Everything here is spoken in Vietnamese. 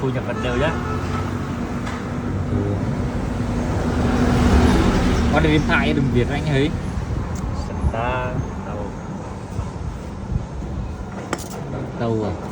xui nhập vật đều nhá. Có điện thoại đừng Việt anh ấy. Ta tàu Tàu à?